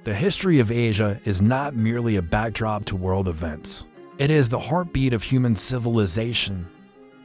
The history of Asia is not merely a backdrop to world events. It is the heartbeat of human civilization,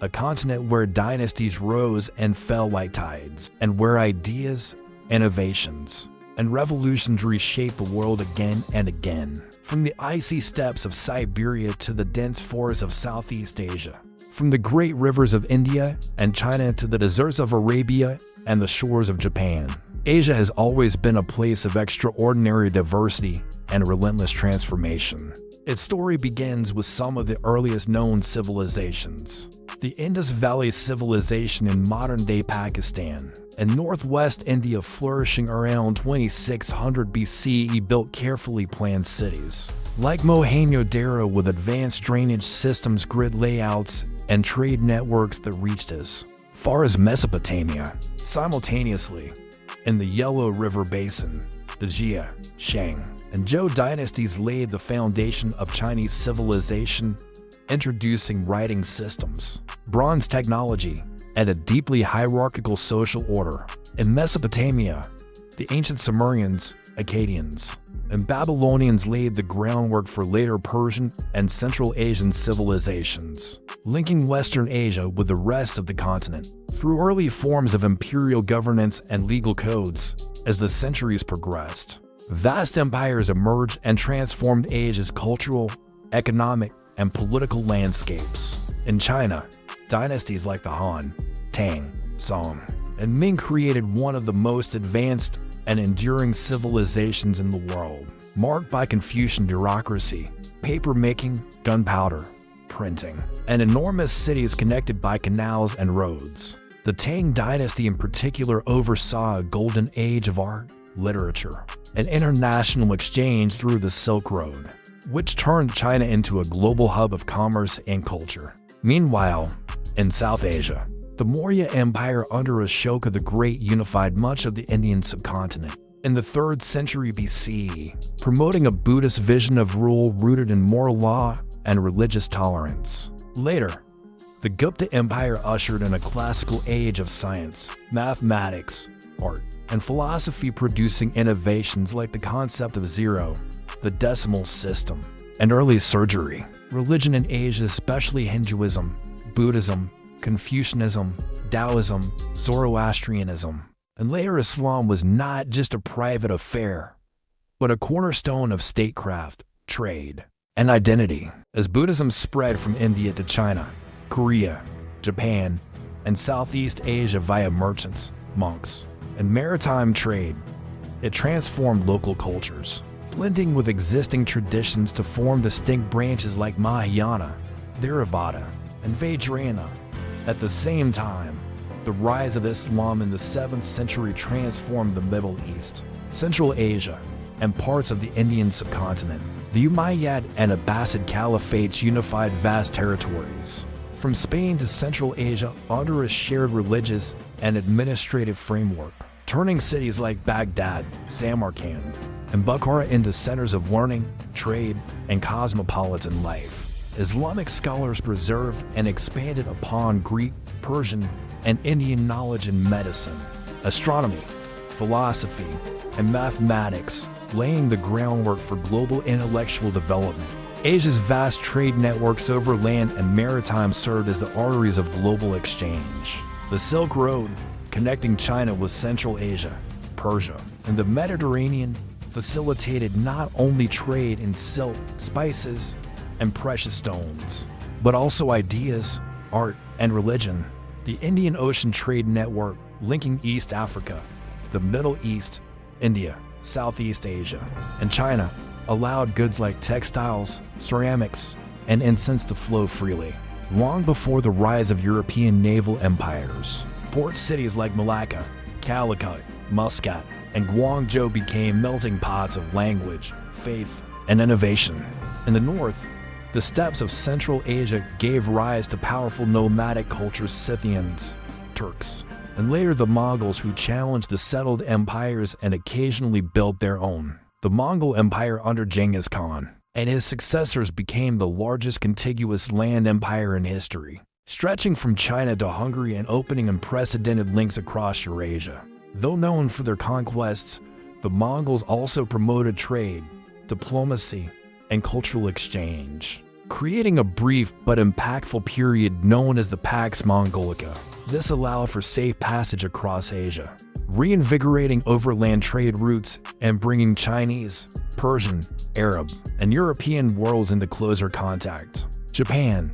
a continent where dynasties rose and fell like tides, and where ideas, innovations, and revolutions reshape the world again and again. From the icy steppes of Siberia to the dense forests of Southeast Asia, from the great rivers of India and China to the deserts of Arabia and the shores of Japan, Asia has always been a place of extraordinary diversity and relentless transformation. Its story begins with some of the earliest known civilizations. The Indus Valley Civilization in modern-day Pakistan and northwest India, flourishing around 2600 BCE, built carefully planned cities like Mohenjo-daro with advanced drainage systems, grid layouts, and trade networks that reached as far as Mesopotamia. Simultaneously, in the Yellow River Basin, the Jia, Shang, and Zhou dynasties laid the foundation of Chinese civilization, introducing writing systems, bronze technology, and a deeply hierarchical social order. In Mesopotamia, the ancient Sumerians, Akkadians, and Babylonians laid the groundwork for later Persian and Central Asian civilizations, linking Western Asia with the rest of the continent through early forms of imperial governance and legal codes. As the centuries progressed, vast empires emerged and transformed Asia's cultural, economic, and political landscapes. In China, dynasties like the Han, Tang, Song, and Ming created one of the most advanced and enduring civilizations in the world, marked by Confucian bureaucracy, paper-making, gunpowder, printing, and enormous cities connected by canals and roads. The Tang dynasty in particular oversaw a golden age of art, literature, and international exchange through the Silk Road, which turned China into a global hub of commerce and culture. Meanwhile, in South Asia, the Maurya Empire under Ashoka the Great unified much of the Indian subcontinent in the 3rd century BCE, promoting a Buddhist vision of rule rooted in moral law and religious tolerance. Later, the Gupta Empire ushered in a classical age of science, mathematics, art, and philosophy, producing innovations like the concept of zero, the decimal system, and early surgery. Religion in Asia, especially Hinduism, Buddhism, Confucianism, Taoism, Zoroastrianism, and later Islam, was not just a private affair, but a cornerstone of statecraft, trade, and identity. As Buddhism spread from India to China, Korea, Japan, and Southeast Asia via merchants, monks, and maritime trade, it transformed local cultures, blending with existing traditions to form distinct branches like Mahayana, Theravada, and Vajrayana. At the same time, the rise of Islam in the 7th century transformed the Middle East, Central Asia, and parts of the Indian subcontinent. The Umayyad and Abbasid caliphates unified vast territories, from Spain to Central Asia, under a shared religious and administrative framework, turning cities like Baghdad, Samarkand, and Bukhara into centers of learning, trade, and cosmopolitan life. Islamic scholars preserved and expanded upon Greek, Persian, and Indian knowledge in medicine, astronomy, philosophy, and mathematics, laying the groundwork for global intellectual development. Asia's vast trade networks over land and maritime served as the arteries of global exchange. The Silk Road, connecting China with Central Asia, Persia, and the Mediterranean, facilitated not only trade in silk, spices, and precious stones, but also ideas, art, and religion. The Indian Ocean Trade Network, linking East Africa, the Middle East, India, Southeast Asia, and China, allowed goods like textiles, ceramics, and incense to flow freely. Long before the rise of European naval empires, port cities like Malacca, Calicut, Muscat, and Guangzhou became melting pots of language, faith, and innovation. In the north, the steppes of Central Asia gave rise to powerful nomadic cultures: Scythians, Turks, and later the Mongols, who challenged the settled empires and occasionally built their own. The Mongol Empire under Genghis Khan and his successors became the largest contiguous land empire in history, stretching from China to Hungary and opening unprecedented links across Eurasia. Though known for their conquests, The Mongols also promoted trade, diplomacy, and cultural exchange, creating a brief but impactful period known as the Pax Mongolica. This allowed for safe passage across Asia, reinvigorating overland trade routes and bringing Chinese, Persian, Arab, and European worlds into closer contact. Japan,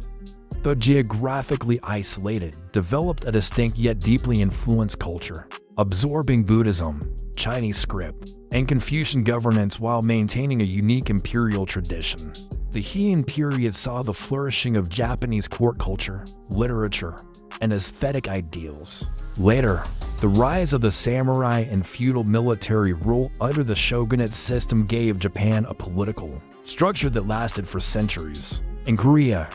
though geographically isolated, developed a distinct yet deeply influenced culture, absorbing Buddhism, Chinese script, and Confucian governance while maintaining a unique imperial tradition. The Heian period saw the flourishing of Japanese court culture, literature, and aesthetic ideals. Later, the rise of the samurai and feudal military rule under the shogunate system gave Japan a political structure that lasted for centuries. In Korea,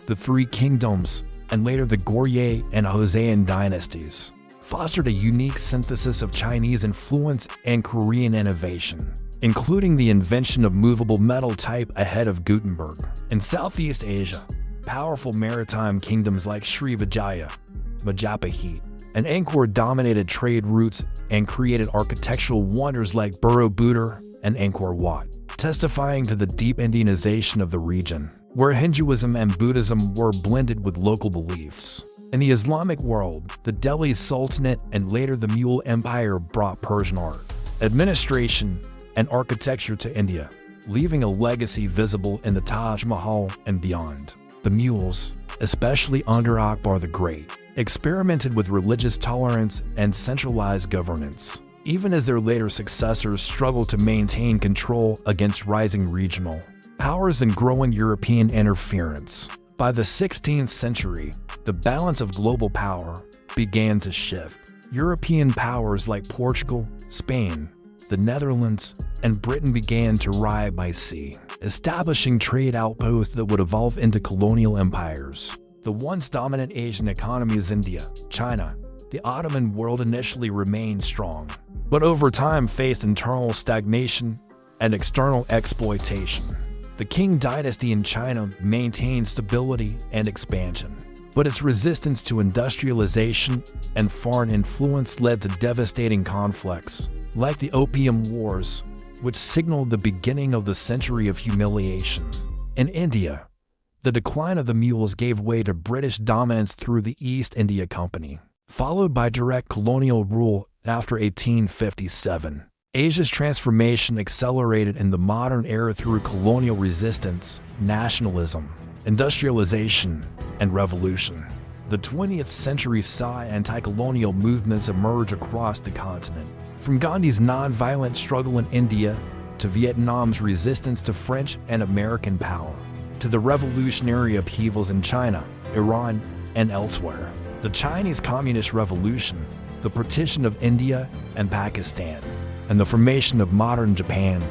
the Three Kingdoms, and later the Goryeo and Joseon dynasties, fostered a unique synthesis of Chinese influence and Korean innovation, including the invention of movable metal type ahead of Gutenberg. In Southeast Asia, powerful maritime kingdoms like Srivijaya, Majapahit, and Angkor dominated trade routes and created architectural wonders like Borobudur and Angkor Wat, testifying to the deep Indianization of the region, where Hinduism and Buddhism were blended with local beliefs. In the Islamic world, the Delhi Sultanate and later the Mughal Empire brought Persian art, administration, and architecture to India, leaving a legacy visible in the Taj Mahal and beyond. The Mughals, especially under Akbar the Great, experimented with religious tolerance and centralized governance, even as their later successors struggled to maintain control against rising regional powers and growing European interference. By the 16th century, the balance of global power began to shift. European powers like Portugal, Spain, the Netherlands, and Britain began to ride by sea, establishing trade outposts that would evolve into colonial empires. The once dominant Asian economies, India, China, the Ottoman world initially remained strong, but over time faced internal stagnation and external exploitation. The Qing dynasty in China maintained stability and expansion, but its resistance to industrialization and foreign influence led to devastating conflicts, like the Opium Wars, which signaled the beginning of the century of humiliation. In India, the decline of the Mughals gave way to British dominance through the East India Company, followed by direct colonial rule after 1857. Asia's transformation accelerated in the modern era through colonial resistance, nationalism, industrialization, and revolution. The 20th century saw anti-colonial movements emerge across the continent, from Gandhi's non-violent struggle in India to Vietnam's resistance to French and American power, to the revolutionary upheavals in China, Iran, and elsewhere. The Chinese Communist Revolution, the partition of India and Pakistan, and the formation of modern Japan,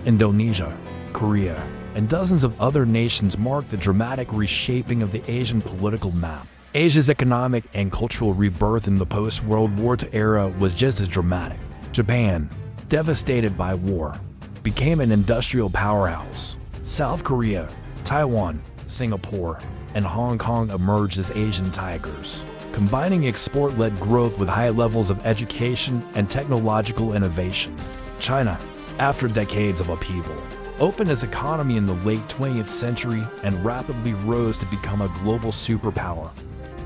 Indonesia, Korea, and dozens of other nations marked the dramatic reshaping of the Asian political map. Asia's economic and cultural rebirth in the post-World War II era was just as dramatic. Japan, devastated by war, became an industrial powerhouse. South Korea, Taiwan, Singapore, and Hong Kong emerged as Asian tigers, combining export-led growth with high levels of education and technological innovation. China, after decades of upheaval, opened its economy in the late 20th century and rapidly rose to become a global superpower.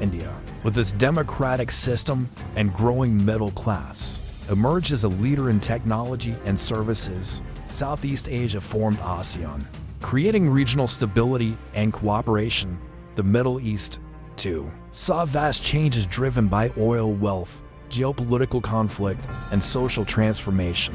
India, with its democratic system and growing middle class, emerged as a leader in technology and services. Southeast Asia formed ASEAN, creating regional stability and cooperation. The Middle East, too, saw vast changes driven by oil wealth, geopolitical conflict, and social transformation.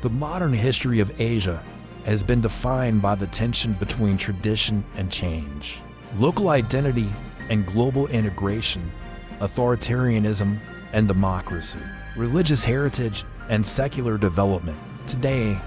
The modern history of Asia has been defined by the tension between tradition and change, local identity and global integration, authoritarianism and democracy, religious heritage and secular development. Today,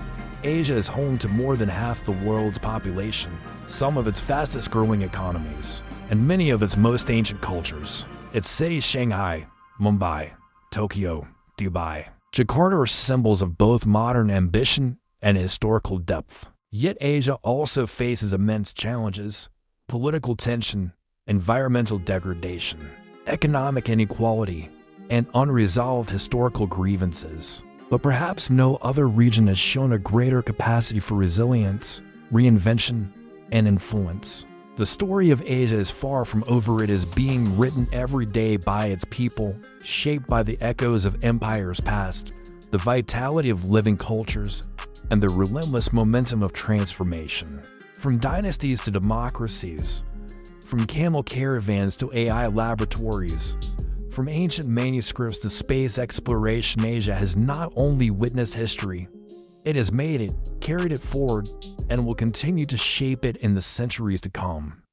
Asia is home to more than half the world's population, some of its fastest-growing economies, and many of its most ancient cultures. Its cities Shanghai, Mumbai, Tokyo, Dubai, Jakarta are symbols of both modern ambition and historical depth. Yet Asia also faces immense challenges: political tension, environmental degradation, economic inequality, and unresolved historical grievances. But perhaps no other region has shown a greater capacity for resilience, reinvention, and influence. The story of Asia is far from over. It is being written every day by its people, shaped by the echoes of empires past, the vitality of living cultures, and the relentless momentum of transformation. From dynasties to democracies, from camel caravans to AI laboratories, from ancient manuscripts to space exploration, Asia has not only witnessed history, it has made it, carried it forward, and will continue to shape it in the centuries to come.